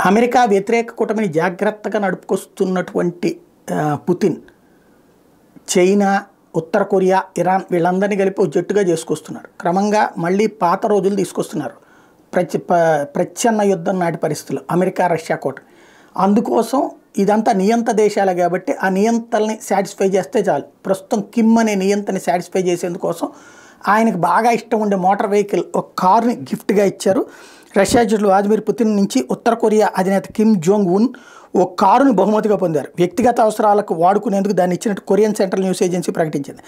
America వ్యతిరేక కూటమిని జాగ్రత్తగా నడుపుకొస్తున్నటువంటి పుతిన్ చైనా, ఉత్తర కొరియా, ఇరాన్ వీళ్ళందరినీ కలిపి ఒక జట్టుగా చేసుకొస్తున్నారు. క్రమంగా మళ్ళీ పాత రోజులు తీసుకొస్తున్నారు. ప్రచ్ఛన్న యుద్ధం నాటి పరిస్థితులు అమెరికా రష్యా కూటమి. అందుకోసం ఇదంతా నియంత దేశాలే కాబట్టి ఆ నియంతల్ని సాటిస్ఫై చేస్తే చాలు. ప్రస్తుతం కిమ్ అనే నియంతని సాటిస్ఫై చేసేందుకోసం ఆయనకు బాగా ఇష్టం ఉండే మోటార్ వెహికల్ ఒక కారుని గిఫ్ట్గా ఇచ్చారు. రష్యా అధ్యక్షుడు వ్లాదిమిర్ పుతిన్ నుంచి ఉత్తర కొరియా అధినేత కిమ్ జోంగ్ ఉన్ ఓ కారుని బహుమతిగా పొందారు. వ్యక్తిగత అవసరాలకు వాడుకునేందుకు దాన్ని ఇచ్చినట్టు కొరియన్ సెంట్రల్ న్యూస్ ఏజెన్సీ ప్రకటించింది.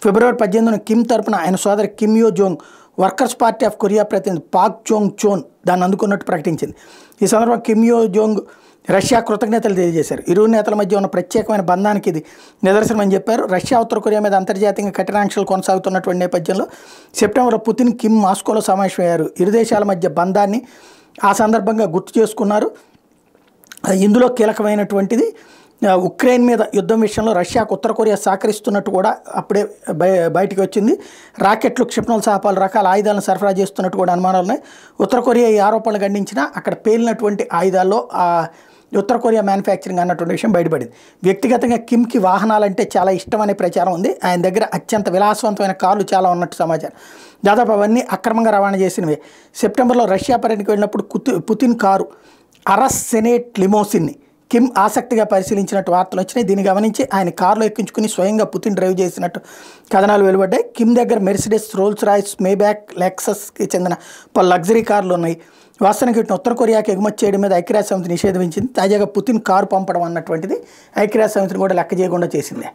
ఫిబ్రవరి 18న కిమ్ తరపున ఆయన సోదరి కిమ్ యో Jong workers party of Korea ప్రతినిధి పాక్ జోంగ్ చోన్ దాన్ని అందుకున్నట్టు ప్రకటించింది. ఈ సందర్భంగా కిమ్ యో జోంగ్ రష్యా కృతజ్ఞతలు తెలియజేశారు. ఇరు నేతల మధ్య ఉన్న ప్రత్యేకమైన బంధానికి ఇది నిదర్శనమని చెప్పారు. రష్యా ఉత్తర కొరియా మీద అంతర్జాతీయంగా కఠినాంక్షలు కొనసాగుతున్నటువంటి నేపథ్యంలో సెప్టెంబర్లో పుతిన్, కిమ్ మాస్కోలో సమావేశమయ్యారు. ఇరు దేశాల మధ్య బంధాన్ని ఆ సందర్భంగా గుర్తు చేసుకున్నారు. ఇందులో కీలకమైనటువంటిది ఉక్రెయిన్ మీద యుద్ధం విషయంలో రష్యాకు ఉత్తర కొరియా సహకరిస్తున్నట్టు కూడా అప్పుడే బయటికి వచ్చింది. రాకెట్లు, క్షిపణులు సహా పలు రకాల ఆయుధాలను సరఫరా చేస్తున్నట్టు కూడా అనుమానాలు ఉన్నాయి. ఉత్తర కొరియా ఈ ఆరోపణలు ఖండించినా అక్కడ పేలినటువంటి ఆయుధాల్లో ఉత్తర కొరియా మ్యానుఫ్యాక్చరింగ్ అన్నటువంటి విషయం బయటపడింది. వ్యక్తిగతంగా కిమ్కి వాహనాలంటే చాలా ఇష్టం అనే ప్రచారం ఉంది. ఆయన దగ్గర అత్యంత విలాసవంతమైన కార్లు చాలా ఉన్నట్టు సమాచారం. దాదాపు అవన్నీ అక్రమంగా రవాణా చేసినవే. సెప్టెంబర్లో రష్యా పర్యటనకు వెళ్ళినప్పుడు పుతిన్ కారు అరస్ సెనేట్ లిమోసిన్ని కిమ్ ఆసక్తిగా పరిశీలించినట్టు వార్తలు వచ్చినాయి. దీన్ని గమనించి ఆయన కారులో ఎక్కించుకుని స్వయంగా పుతిన్ డ్రైవ్ చేసినట్టు కథనాలు వెలువడ్డాయి. కిమ్ దగ్గర మెర్సిడెస్, రోల్స్ రాయ్స్, మేబ్యాక్, లెక్సస్కి చెందిన పలు లగ్జరీ కార్లు ఉన్నాయి. వాస్తవానికి వీటిని ఉత్తర కొరియాకి ఎగుమతి చేయడం మీద ఐక్యరాజ్య సమితి నిషేధించింది. తాజాగా పుతిన్ కారు పంపడం అన్నటువంటిది ఐక్యరాజ్య సమితిని కూడా లెక్క చేయకుండా చేసిందే.